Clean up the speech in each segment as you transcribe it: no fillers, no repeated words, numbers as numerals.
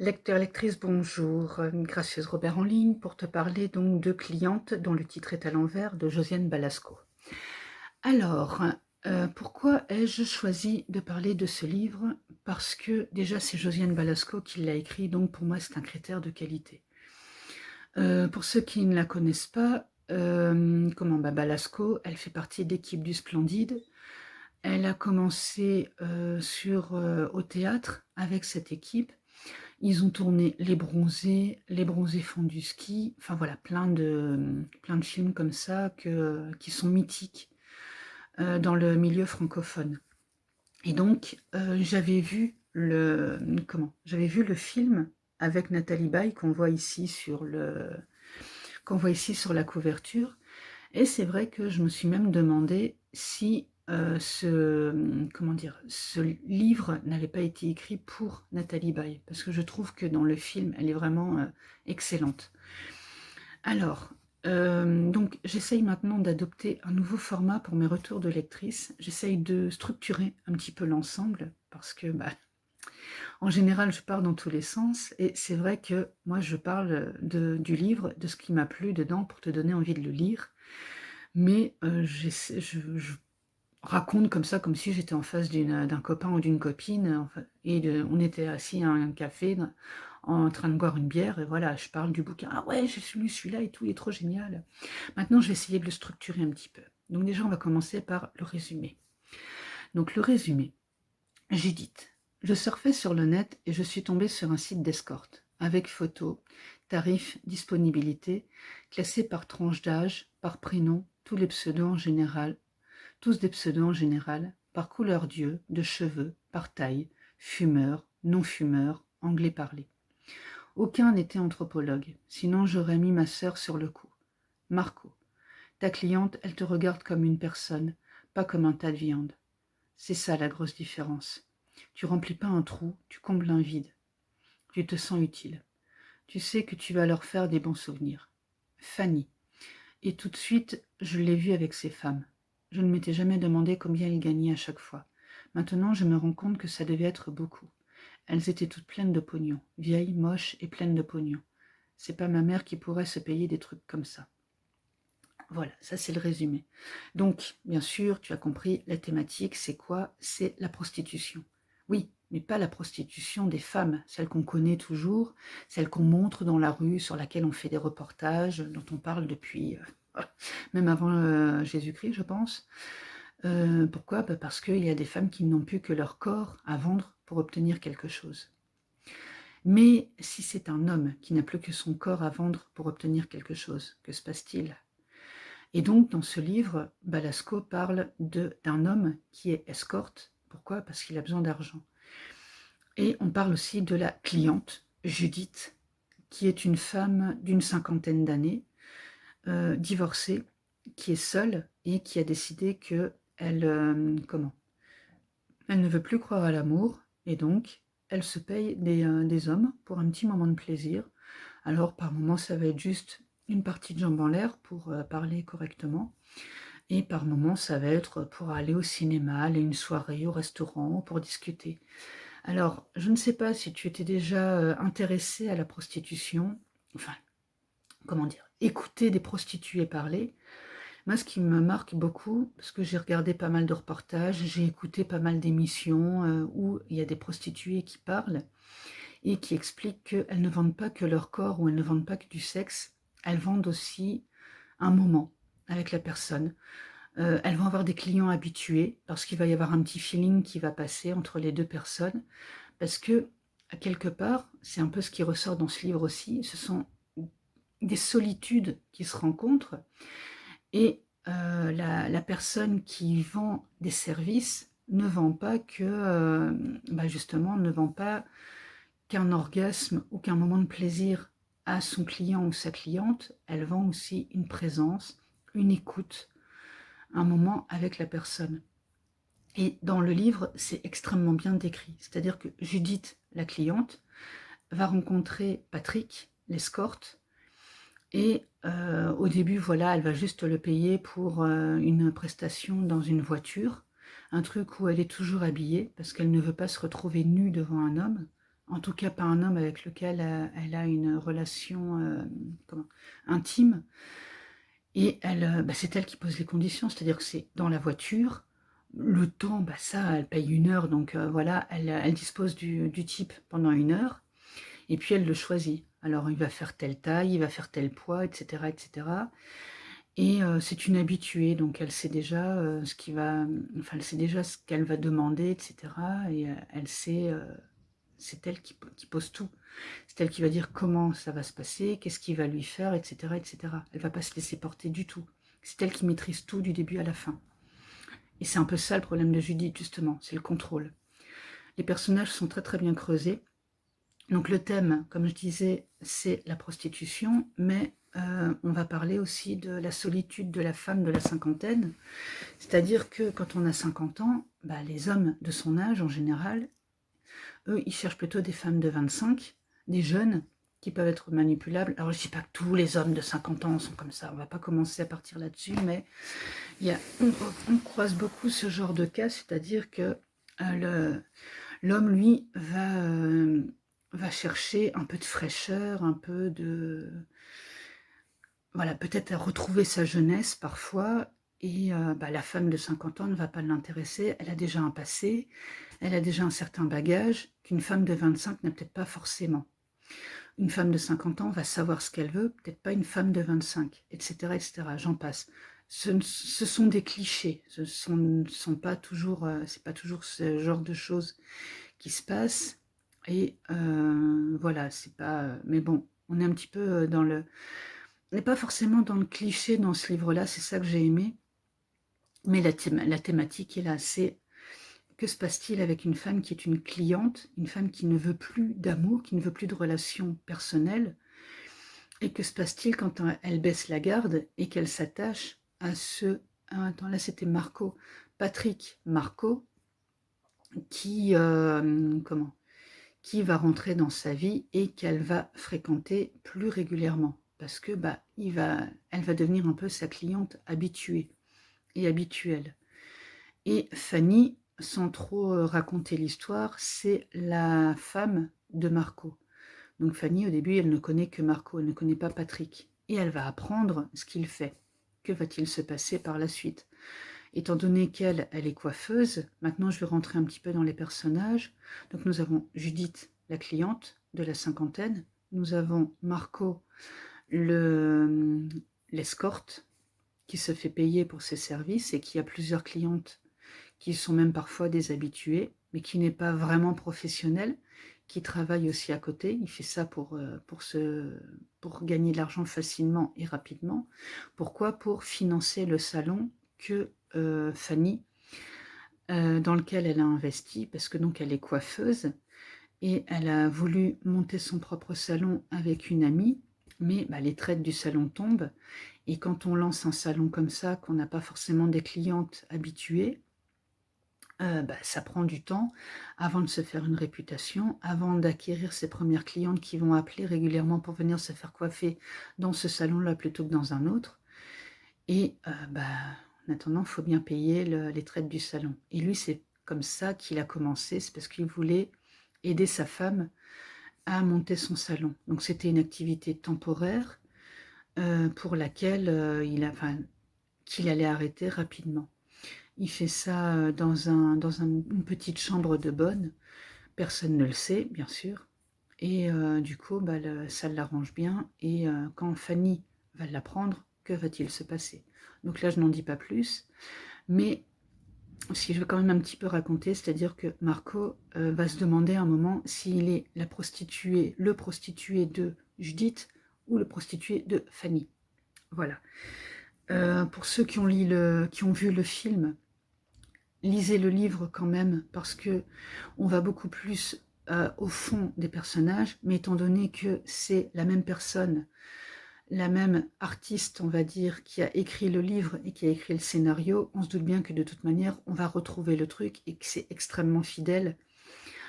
Lecteur, lectrice, bonjour. Gracieuse Robert en ligne pour te parler donc de Cliente, dont le titre est à l'envers, de Josiane Balasco. Alors, pourquoi ai-je choisi de parler de ce livre? Parce que déjà c'est Josiane Balasco qui l'a écrit, donc pour moi c'est un critère de qualité. Pour ceux qui ne la connaissent pas, Balasco, elle fait partie de l'équipe du Splendide. Elle a commencé au théâtre avec cette équipe. Ils ont tourné Les Bronzés font du ski, enfin voilà, plein de films comme ça qui sont mythiques dans le milieu francophone. Et donc, j'avais vu le film avec Nathalie Baye qu'on voit ici sur la couverture. Et c'est vrai que je me suis même demandé si ce livre n'avait pas été écrit pour Nathalie Baye, parce que je trouve que dans le film, elle est vraiment excellente. Alors, donc j'essaye maintenant d'adopter un nouveau format pour mes retours de lectrice. J'essaye de structurer un petit peu l'ensemble, parce que en général, je pars dans tous les sens, et c'est vrai que moi, je parle du livre, de ce qui m'a plu dedans, pour te donner envie de le lire. Mais je raconte comme ça, comme si j'étais en face d'un copain ou d'une copine, enfin, on était assis à un café en train de boire une bière, et voilà, je parle du bouquin. Ah ouais, j'ai lu celui-là et tout, il est trop génial. Maintenant, je vais essayer de le structurer un petit peu. Donc déjà, on va commencer par le résumé. Donc le résumé. Judith. Je surfais sur le net et je suis tombée sur un site d'escorte, avec photos, tarifs, disponibilité, classés par tranche d'âge, par prénom, tous des pseudos en général, par couleur d'yeux, de cheveux, par taille, fumeur, non-fumeur, anglais parlé. Aucun n'était anthropologue, sinon j'aurais mis ma sœur sur le coup. Marco, ta cliente, elle te regarde comme une personne, pas comme un tas de viande. C'est ça la grosse différence. Tu remplis pas un trou, tu combles un vide. Tu te sens utile. Tu sais que tu vas leur faire des bons souvenirs. Fanny. Et tout de suite, je l'ai vue avec ces femmes. Je ne m'étais jamais demandé combien ils gagnaient à chaque fois. Maintenant, je me rends compte que ça devait être beaucoup. Elles étaient toutes pleines de pognon, vieilles, moches et pleines de pognon. C'est pas ma mère qui pourrait se payer des trucs comme ça. Voilà, ça c'est le résumé. Donc, bien sûr, tu as compris, la thématique, c'est quoi? C'est la prostitution. Oui, mais pas la prostitution des femmes, celle qu'on connaît toujours, celle qu'on montre dans la rue, sur laquelle on fait des reportages, dont on parle depuis, même avant Jésus-Christ, je pense. Pourquoi? Parce qu'il y a des femmes qui n'ont plus que leur corps à vendre pour obtenir quelque chose. Mais si c'est un homme qui n'a plus que son corps à vendre pour obtenir quelque chose, que se passe-t-il? Et donc, dans ce livre, Balasco parle d'un homme qui est escorte. Pourquoi? Parce qu'il a besoin d'argent. Et on parle aussi de la cliente, Judith, qui est une femme d'une cinquantaine d'années, divorcée, qui est seule et qui a décidé qu'elle elle ne veut plus croire à l'amour, et donc elle se paye des hommes pour un petit moment de plaisir. Alors par moments, ça va être juste une partie de jambes en l'air pour parler correctement. Et par moments, ça va être pour aller au cinéma, aller à une soirée, au restaurant, pour discuter. Alors, je ne sais pas si tu étais déjà intéressé à la prostitution, enfin, comment dire, écouter des prostituées parler. Moi, ce qui me marque beaucoup, parce que j'ai regardé pas mal de reportages, j'ai écouté pas mal d'émissions où il y a des prostituées qui parlent et qui expliquent qu'elles ne vendent pas que leur corps ou elles ne vendent pas que du sexe, elles vendent aussi un moment avec la personne. Elles vont avoir des clients habitués parce qu'il va y avoir un petit feeling qui va passer entre les deux personnes. Parce que, quelque part, c'est un peu ce qui ressort dans ce livre aussi, ce sont des solitudes qui se rencontrent et la personne qui vend des services ne vend pas justement, ne vend pas qu'un orgasme ou qu'un moment de plaisir à son client ou sa cliente, elle vend aussi une présence, une écoute, un moment avec la personne. Et dans le livre, c'est extrêmement bien décrit. C'est-à-dire que Judith, la cliente, va rencontrer Patrick, l'escorte, et au début, voilà, elle va juste le payer pour une prestation dans une voiture, un truc où elle est toujours habillée, parce qu'elle ne veut pas se retrouver nue devant un homme. en tout cas pas un homme avec lequel elle a une relation intime. Et c'est elle qui pose les conditions, c'est-à-dire que c'est dans la voiture. Le temps, ça, elle paye 1 heure, donc voilà, elle dispose du type pendant 1 heure, et puis elle le choisit. Alors il va faire telle taille, il va faire tel poids, etc., etc. Et c'est une habituée, donc elle sait déjà elle sait déjà ce qu'elle va demander, etc. Et elle sait, c'est elle qui pose tout. C'est elle qui va dire comment ça va se passer, qu'est-ce qu'il va lui faire, etc., etc. Elle va pas se laisser porter du tout. C'est elle qui maîtrise tout du début à la fin. Et c'est un peu ça le problème de Judith, justement, c'est le contrôle. Les personnages sont très très bien creusés. Donc le thème, comme je disais, c'est la prostitution, mais on va parler aussi de la solitude de la femme de la cinquantaine. C'est-à-dire que quand on a 50 ans, les hommes de son âge en général, eux, ils cherchent plutôt des femmes de 25, des jeunes qui peuvent être manipulables. Alors je ne dis pas que tous les hommes de 50 ans sont comme ça, on ne va pas commencer à partir là-dessus, mais on croise beaucoup ce genre de cas, c'est-à-dire que l'homme, lui, va chercher un peu de fraîcheur, un peu de... Voilà, peut-être à retrouver sa jeunesse parfois, et la femme de 50 ans ne va pas l'intéresser, elle a déjà un passé, elle a déjà un certain bagage, qu'une femme de 25 n'a peut-être pas forcément. Une femme de 50 ans va savoir ce qu'elle veut, peut-être pas une femme de 25, etc., etc., j'en passe. Ce sont des clichés, sont pas toujours, c'est pas toujours ce genre de choses qui se passent, et voilà, c'est pas... mais bon, on est un petit peu dans le... On n'est pas forcément dans le cliché dans ce livre-là, c'est ça que j'ai aimé, mais la thématique est là, c'est que se passe-t-il avec une femme qui est une cliente, une femme qui ne veut plus d'amour, qui ne veut plus de relations personnelles, et que se passe-t-il quand elle baisse la garde et qu'elle s'attache à ce... Attends, là c'était Marco, Patrick Marco, qui va rentrer dans sa vie et qu'elle va fréquenter plus régulièrement, parce que elle va devenir un peu sa cliente habituée et habituelle. Et Fanny, sans trop raconter l'histoire, c'est la femme de Marco. Donc Fanny, au début, elle ne connaît que Marco, elle ne connaît pas Patrick. Et elle va apprendre ce qu'il fait. Que va-t-il se passer par la suite? Étant donné qu'elle est coiffeuse, maintenant je vais rentrer un petit peu dans les personnages. Donc nous avons Judith, la cliente de la cinquantaine. Nous avons Marco, l'escorte, qui se fait payer pour ses services et qui a plusieurs clientes qui sont même parfois des habitués, mais qui n'est pas vraiment professionnel, qui travaille aussi à côté. Il fait ça pour gagner de l'argent facilement et rapidement. Pourquoi? Pour financer le salon que Fanny, dans lequel elle a investi, parce que donc elle est coiffeuse, et elle a voulu monter son propre salon avec une amie, mais les traites du salon tombent, et quand on lance un salon comme ça, qu'on n'a pas forcément des clientes habituées, ça prend du temps avant de se faire une réputation, avant d'acquérir ses premières clientes qui vont appeler régulièrement pour venir se faire coiffer dans ce salon-là plutôt que dans un autre. Et en attendant, il faut bien payer les traites du salon. Et lui, c'est comme ça qu'il a commencé, c'est parce qu'il voulait aider sa femme à monter son salon. Donc c'était une activité temporaire pour laquelle qu'il allait arrêter rapidement. Il fait ça dans une petite chambre de bonne. Personne ne le sait, bien sûr. Et du coup, ça l'arrange bien. Et quand Fanny va l'apprendre, que va-t-il se passer? Donc là, je n'en dis pas plus. Mais si je veux quand même un petit peu raconter, c'est-à-dire que Marco va se demander à un moment s'il est le prostitué de Judith ou le prostitué de Fanny. Voilà. Pour ceux qui ont vu le film, lisez le livre quand même, parce que on va beaucoup plus au fond des personnages, mais étant donné que c'est la même personne, la même artiste, on va dire, qui a écrit le livre et qui a écrit le scénario, on se doute bien que de toute manière, on va retrouver le truc et que c'est extrêmement fidèle.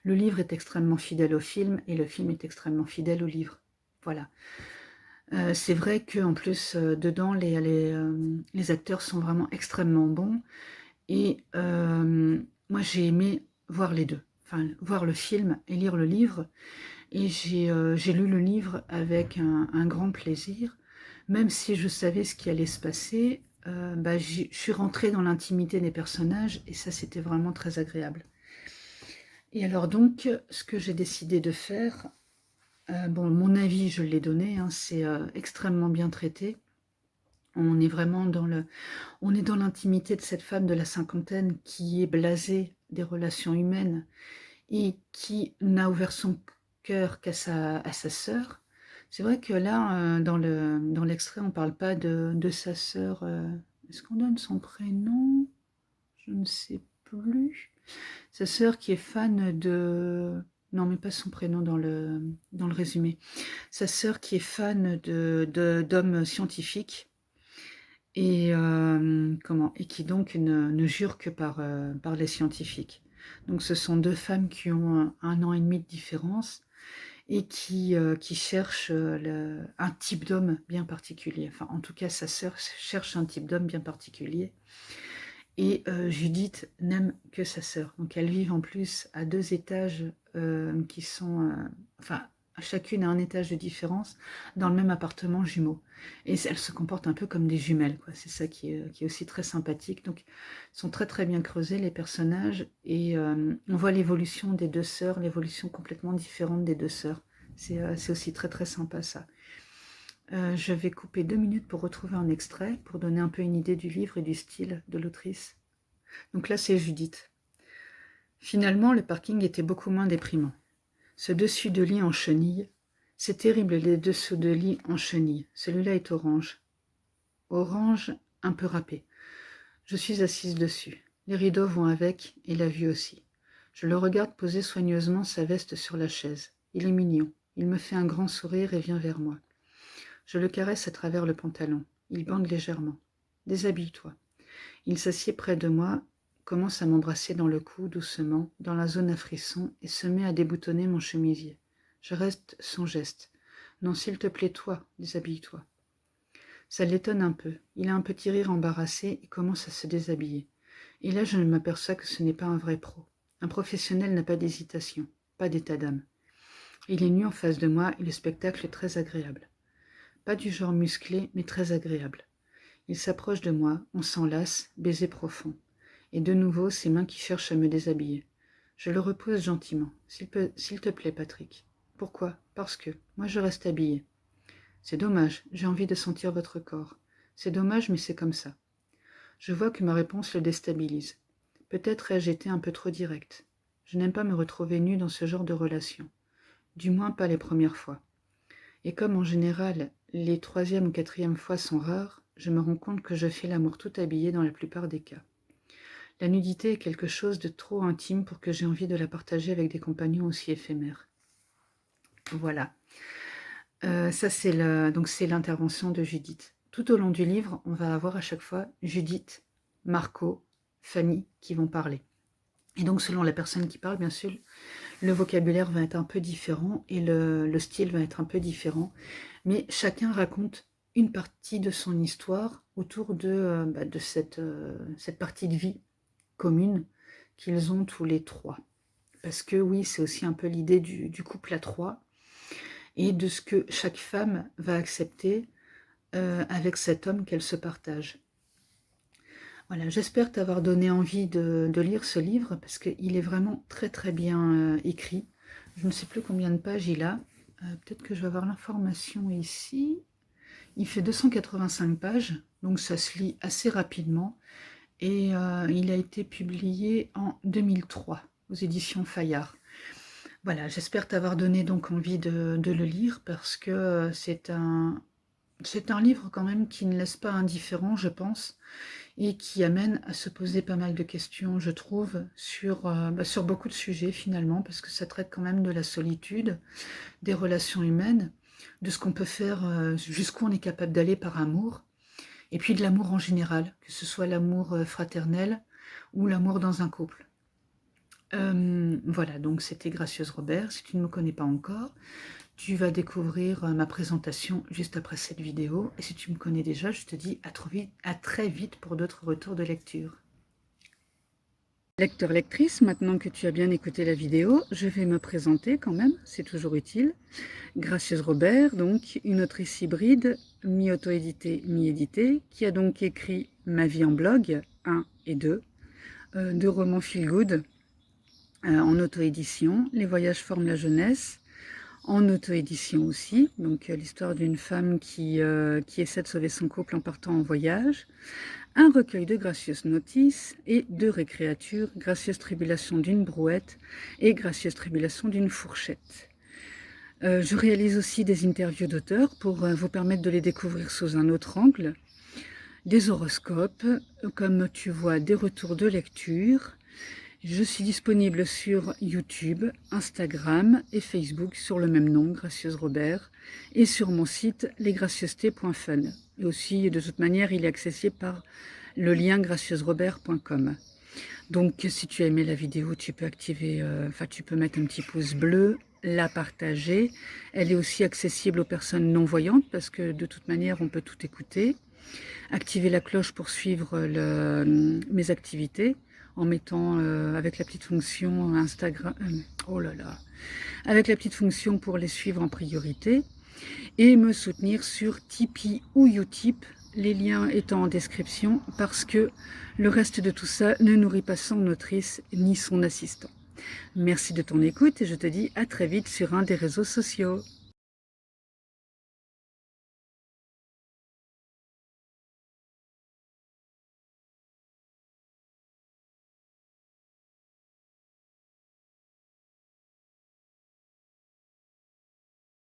Le livre est extrêmement fidèle au film et le film est extrêmement fidèle au livre. Voilà. C'est vrai qu'en plus, dedans, les acteurs sont vraiment extrêmement bons. Et moi, j'ai aimé voir les deux. enfin voir le film et lire le livre. Et j'ai lu le livre avec un grand plaisir, même si je savais ce qui allait se passer. Je suis rentrée dans l'intimité des personnages et ça, c'était vraiment très agréable. Et alors donc, ce que j'ai décidé de faire, bon, mon avis, je l'ai donné, hein, c'est extrêmement bien traité. On est vraiment on est dans l'intimité de cette femme de la cinquantaine qui est blasée des relations humaines et qui n'a ouvert son cœur à sa sœur. C'est vrai que là, dans l'extrait, on ne parle pas de sa sœur. Est-ce qu'on donne son prénom? Je ne sais plus. Sa sœur qui est fan de... Non, mais pas son prénom dans le résumé. Sa sœur qui est fan d'hommes scientifiques et, et qui donc ne jure que par les scientifiques. Donc ce sont deux femmes qui ont un an et demi de différence et qui cherchent un type d'homme bien particulier. Enfin, en tout cas, sa sœur cherche un type d'homme bien particulier. Et Judith n'aime que sa sœur. Donc elles vivent en plus à 2 étages qui sont... enfin, chacune à un étage de différence dans le même appartement jumeau. Et elles se comportent un peu comme des jumelles, quoi. C'est ça qui est aussi très sympathique. Donc, ils sont très très bien creusés, les personnages. Et on voit l'évolution des deux sœurs, l'évolution complètement différente des deux sœurs. C'est aussi très très sympa, ça. Je vais couper 2 minutes pour retrouver un extrait, pour donner un peu une idée du livre et du style de l'autrice. Donc là, c'est Judith. Finalement, le parking était beaucoup moins déprimant. Ce dessus de lit en chenille, c'est terrible les dessous de lit en chenille. Celui-là est orange. Orange, un peu râpé. Je suis assise dessus. Les rideaux vont avec, et la vue aussi. Je le regarde poser soigneusement sa veste sur la chaise. Il est mignon. Il me fait un grand sourire et vient vers moi. Je le caresse à travers le pantalon. Il bande légèrement. Déshabille-toi. Il s'assied près de moi, commence à m'embrasser dans le cou, doucement, dans la zone à frisson, et se met à déboutonner mon chemisier. Je reste son geste. Non, s'il te plaît, toi, déshabille-toi. Ça l'étonne un peu. Il a un petit rire embarrassé et commence à se déshabiller. Et là, je m'aperçois que ce n'est pas un vrai pro. Un professionnel n'a pas d'hésitation, pas d'état d'âme. Il est nu en face de moi et le spectacle est très agréable. Pas du genre musclé, mais très agréable. Il s'approche de moi, on s'enlace, baiser profond. Et de nouveau, ses mains qui cherchent à me déshabiller. Je le repousse gentiment. S'il te plaît, Patrick. Pourquoi? Parce que. Moi, je reste habillée. C'est dommage, j'ai envie de sentir votre corps. C'est dommage, mais c'est comme ça. Je vois que ma réponse le déstabilise. Peut-être ai-je été un peu trop directe. Je n'aime pas me retrouver nue dans ce genre de relation. Du moins pas les premières fois. Et comme en général, les 3e ou 4e fois sont rares, je me rends compte que je fais l'amour tout habillé dans la plupart des cas. La nudité est quelque chose de trop intime pour que j'ai envie de la partager avec des compagnons aussi éphémères. Voilà. Ça, c'est l'intervention de Judith. Tout au long du livre, on va avoir à chaque fois Judith, Marco, Fanny qui vont parler. Et donc, selon la personne qui parle, bien sûr, le vocabulaire va être un peu différent et le style va être un peu différent. Mais chacun raconte une partie de son histoire autour de cette partie de vie commune qu'ils ont tous les trois. Parce que oui, c'est aussi un peu l'idée du couple à trois et de ce que chaque femme va accepter avec cet homme qu'elle se partage. Voilà, j'espère t'avoir donné envie de lire ce livre parce qu'il est vraiment très très bien écrit. Je ne sais plus combien de pages il a. Peut-être que je vais avoir l'information ici. Il fait 285 pages, donc ça se lit assez rapidement. Et il a été publié en 2003 aux éditions Fayard. Voilà, j'espère t'avoir donné donc envie de le lire parce que c'est un livre quand même qui ne laisse pas indifférent, je pense, et qui amène à se poser pas mal de questions, je trouve, sur beaucoup de sujets finalement, parce que ça traite quand même de la solitude, des relations humaines, de ce qu'on peut faire, jusqu'où on est capable d'aller par amour, et puis de l'amour en général, que ce soit l'amour fraternel ou l'amour dans un couple. Voilà, donc c'était Gracieuse Robert. Si tu ne me connais pas encore, tu vas découvrir ma présentation juste après cette vidéo. Et si tu me connais déjà, je te dis à très vite pour d'autres retours de lecture. Lecteur, lectrice, maintenant que tu as bien écouté la vidéo, je vais me présenter quand même, c'est toujours utile. Gracieuse Robert, donc une autrice hybride, mi-auto-éditée, mi-éditée, qui a donc écrit Ma vie en blog 1 et 2, deux romans feel good en auto-édition, Les voyages forment la jeunesse, en auto-édition aussi, donc l'histoire d'une femme qui essaie de sauver son couple en partant en voyage, un recueil de gracieuses notices et deux récréatures, Gracieuse tribulation d'une brouette et Gracieuse tribulation d'une fourchette. Je réalise aussi des interviews d'auteurs pour vous permettre de les découvrir sous un autre angle, des horoscopes, comme tu vois, des retours de lecture. Je suis disponible sur YouTube, Instagram et Facebook sur le même nom, Gracieuse Robert, et sur mon site lesgracieusetés.fun. Et aussi, de toute manière, il est accessible par le lien gracieusrobert.com. Donc, si tu as aimé la vidéo, tu peux activer, tu peux mettre un petit pouce bleu, la partager. Elle est aussi accessible aux personnes non-voyantes parce que de toute manière, on peut tout écouter. Activer la cloche pour suivre mes activités en mettant avec la petite fonction Instagram, avec la petite fonction pour les suivre en priorité, et me soutenir sur Tipeee ou Utip, les liens étant en description, parce que le reste de tout ça ne nourrit pas son autrice ni son assistant. Merci de ton écoute et je te dis à très vite sur un des réseaux sociaux.